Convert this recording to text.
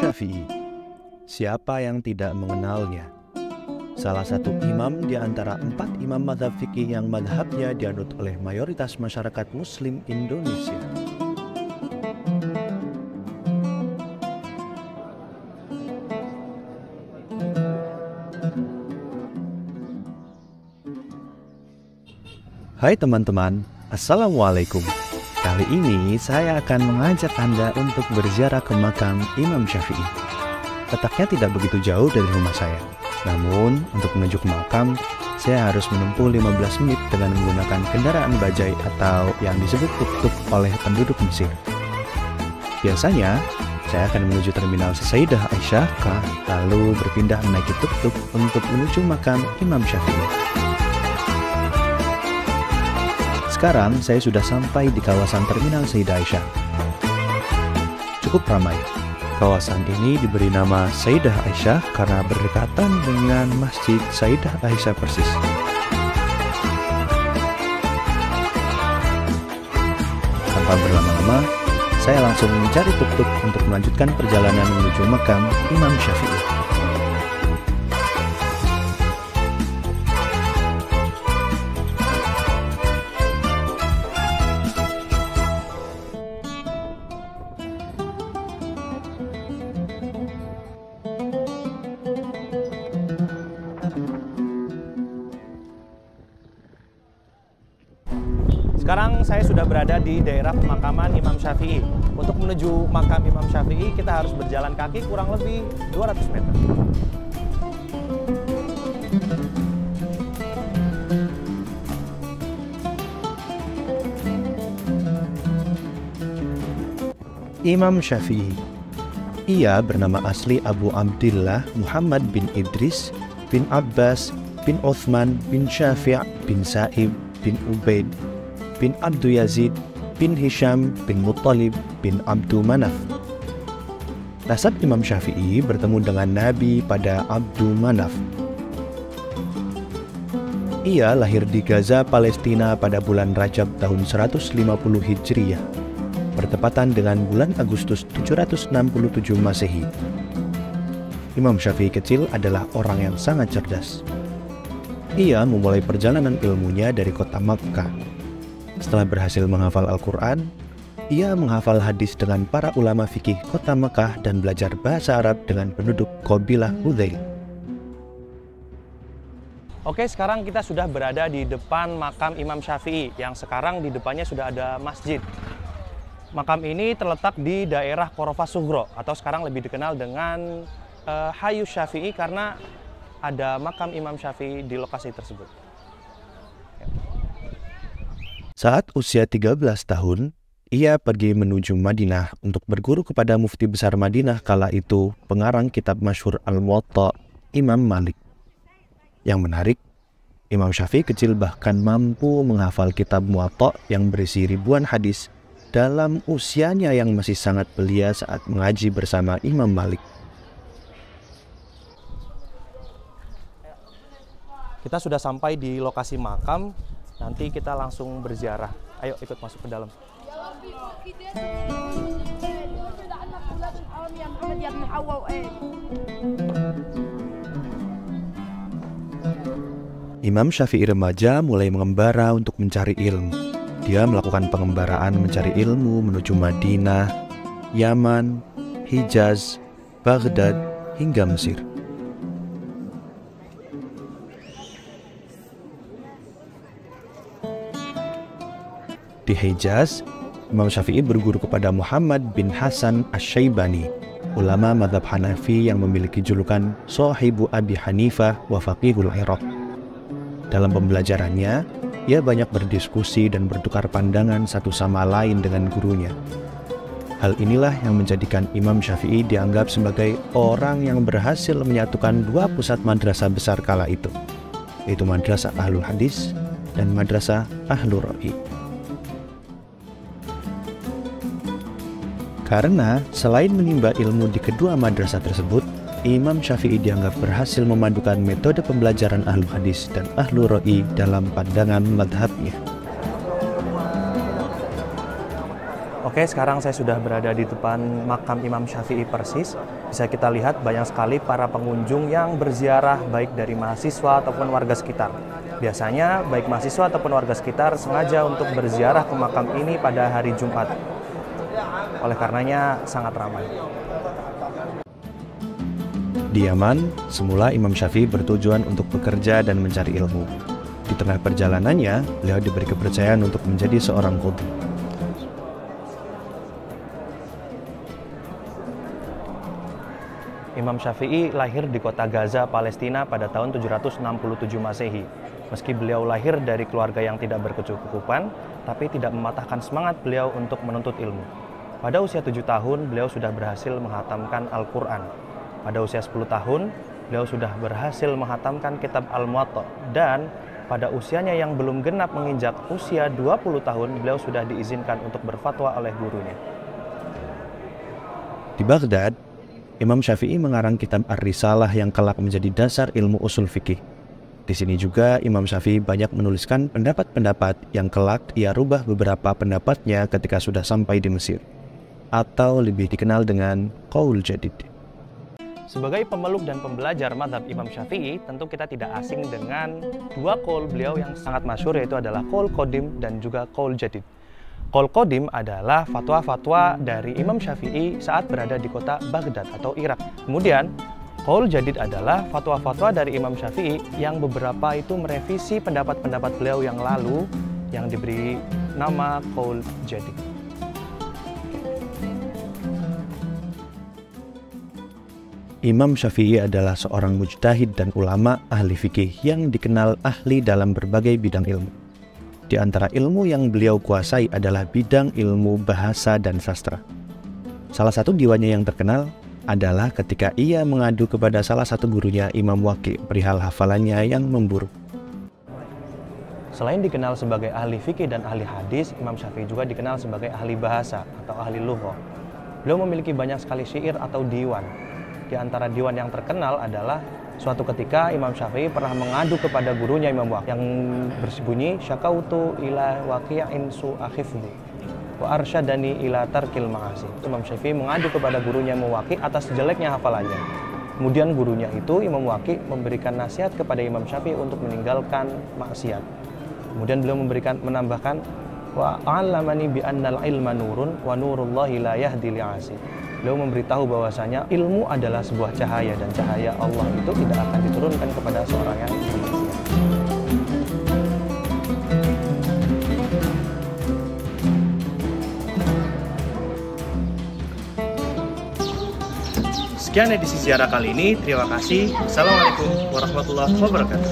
Syafi'i. Siapa yang tidak mengenalnya? Salah satu imam di antara 4 imam mazhab fikih yang mazhabnya dianut oleh mayoritas masyarakat Muslim Indonesia. Hai teman-teman, Assalamualaikum. Kali ini saya akan mengajak Anda untuk berziarah ke makam Imam Syafi'i. Letaknya tidak begitu jauh dari rumah saya. Namun, untuk menuju ke makam, saya harus menempuh 15 menit dengan menggunakan kendaraan bajai atau yang disebut tuk-tuk oleh penduduk Mesir. Biasanya, saya akan menuju terminal Sayyidah Aisyah, lalu berpindah menaiki tuk-tuk untuk menuju makam Imam Syafi'i. Sekarang saya sudah sampai di kawasan terminal Sayyidah Aisyah. Cukup ramai. Kawasan ini diberi nama Sayyidah Aisyah karena berdekatan dengan Masjid Sayyidah Aisyah persis. Tanpa berlama-lama, saya langsung mencari tuk-tuk untuk melanjutkan perjalanan menuju makam Imam Syafi'i. Sekarang saya sudah berada di daerah pemakaman Imam Syafi'i. Untuk menuju makam Imam Syafi'i, kita harus berjalan kaki kurang lebih 200 meter. Imam Syafi'i. Ia bernama asli Abu Abdillah Muhammad bin Idris bin Abbas bin Uthman bin Syafi' bin Sa'ib bin Ubaid bin Abdu Yazid bin Hisham bin Muttalib bin Abdu Manaf. Nasab Imam Syafi'i bertemu dengan Nabi pada Abdu Manaf. Ia lahir di Gaza, Palestina pada bulan Rajab tahun 150 Hijriyah, bertepatan dengan bulan Agustus 767 Masehi. Imam Syafi'i kecil adalah orang yang sangat cerdas. Ia memulai perjalanan ilmunya dari kota Makkah. Setelah berhasil menghafal Al-Quran, ia menghafal hadis dengan para ulama fikih kota Mekah dan belajar bahasa Arab dengan penduduk Qabilah Hudzail. Oke, sekarang kita sudah berada di depan makam Imam Syafi'i, yang sekarang di depannya sudah ada masjid. Makam ini terletak di daerah Qorofah Sughro, atau sekarang lebih dikenal dengan Hayu Syafi'i karena ada makam Imam Syafi'i di lokasi tersebut. Saat usia 13 tahun, ia pergi menuju Madinah untuk berguru kepada mufti besar Madinah kala itu, pengarang kitab masyhur Al-Muwatta, Imam Malik. Yang menarik, Imam Syafi'i kecil bahkan mampu menghafal kitab Muwatta yang berisi ribuan hadis dalam usianya yang masih sangat belia saat mengaji bersama Imam Malik. Kita sudah sampai di lokasi makam. Nanti kita langsung berziarah. Ayo ikut masuk ke dalam. Imam Syafi'i remaja mulai mengembara untuk mencari ilmu. Dia melakukan pengembaraan mencari ilmu menuju Madinah, Yaman, Hijaz, Baghdad, hingga Mesir. Di Hijaz, Imam Syafi'i berguru kepada Muhammad bin Hasan Asy-Syaibani, ulama mazhab Hanafi yang memiliki julukan Shahibu Abi Hanifah wa Faqihul Iraq. Dalam pembelajarannya, ia banyak berdiskusi dan bertukar pandangan satu sama lain dengan gurunya. Hal inilah yang menjadikan Imam Syafi'i dianggap sebagai orang yang berhasil menyatukan 2 pusat madrasah besar kala itu, yaitu Madrasah Ahlul Hadis dan Madrasah Ahlur Ra'i. Karena selain menimba ilmu di kedua madrasah tersebut, Imam Syafi'i dianggap berhasil memadukan metode pembelajaran Ahlul Hadis dan Ahlur Ra'i dalam pandangan madhabnya. Oke, sekarang saya sudah berada di depan makam Imam Syafi'i persis. Bisa kita lihat banyak sekali para pengunjung yang berziarah baik dari mahasiswa ataupun warga sekitar. Biasanya baik mahasiswa ataupun warga sekitar sengaja untuk berziarah ke makam ini pada hari Jumat. Oleh karenanya sangat ramai. Di Yaman, semula Imam Syafi'i bertujuan untuk bekerja dan mencari ilmu. Di tengah perjalanannya, beliau diberi kepercayaan untuk menjadi seorang qadhi. Imam Syafi'i lahir di kota Gaza, Palestina pada tahun 767 Masehi. Meski beliau lahir dari keluarga yang tidak berkecukupan, tapi tidak mematahkan semangat beliau untuk menuntut ilmu. Pada usia 7 tahun, beliau sudah berhasil menghatamkan Al-Quran. Pada usia 10 tahun, beliau sudah berhasil menghatamkan kitab Al-Muwatta. Dan pada usianya yang belum genap menginjak usia 20 tahun, beliau sudah diizinkan untuk berfatwa oleh gurunya. Di Baghdad, Imam Syafi'i mengarang kitab Ar-Risalah yang kelak menjadi dasar ilmu usul fikih. Di sini juga Imam Syafi'i banyak menuliskan pendapat-pendapat yang kelak ia rubah beberapa pendapatnya ketika sudah sampai di Mesir, atau lebih dikenal dengan Qaul Jadid. Sebagai pemeluk dan pembelajar mazhab Imam Syafi'i, tentu kita tidak asing dengan dua qaul beliau yang sangat masyhur, yaitu adalah Qaul Qadim dan juga Qaul Jadid. Qaul Qadim adalah fatwa-fatwa dari Imam Syafi'i saat berada di kota Baghdad atau Irak. Kemudian, Qaul Jadid adalah fatwa-fatwa dari Imam Syafi'i yang beberapa itu merevisi pendapat-pendapat beliau yang lalu yang diberi nama Qaul Jadid. Imam Syafi'i adalah seorang mujtahid dan ulama ahli fikih yang dikenal ahli dalam berbagai bidang ilmu. Di antara ilmu yang beliau kuasai adalah bidang ilmu bahasa dan sastra. Salah satu diwannya yang terkenal adalah ketika ia mengadu kepada salah satu gurunya, Imam Waqi', perihal hafalannya yang memburuk. Selain dikenal sebagai ahli fikih dan ahli hadis, Imam Syafi'i juga dikenal sebagai ahli bahasa atau ahli lughah. Beliau memiliki banyak sekali syair atau diwan. Di antara diwan yang terkenal adalah suatu ketika Imam Syafi'i pernah mengadu kepada gurunya Imam Waqi' yang bersembunyi, syakautu ila waqi'in su'a hifdzi wa arsyadani ila tarkil ma'asi. Imam Syafi'i mengadu kepada gurunya Imam Waqi' atas jeleknya hafalannya. Kemudian gurunya itu, Imam Waqi', memberikan nasihat kepada Imam Syafi'i untuk meninggalkan maksiat. Kemudian beliau menambahkan, wa 'allamani bi annal ilma nurun wa nurullahi la yahdi li'asi. Beliau memberitahu bahwasanya ilmu adalah sebuah cahaya dan cahaya Allah itu tidak akan diturunkan kepada seorang yang bermaksiat. Sekian edisi ziarah kali ini. Terima kasih. Assalamualaikum warahmatullahi wabarakatuh.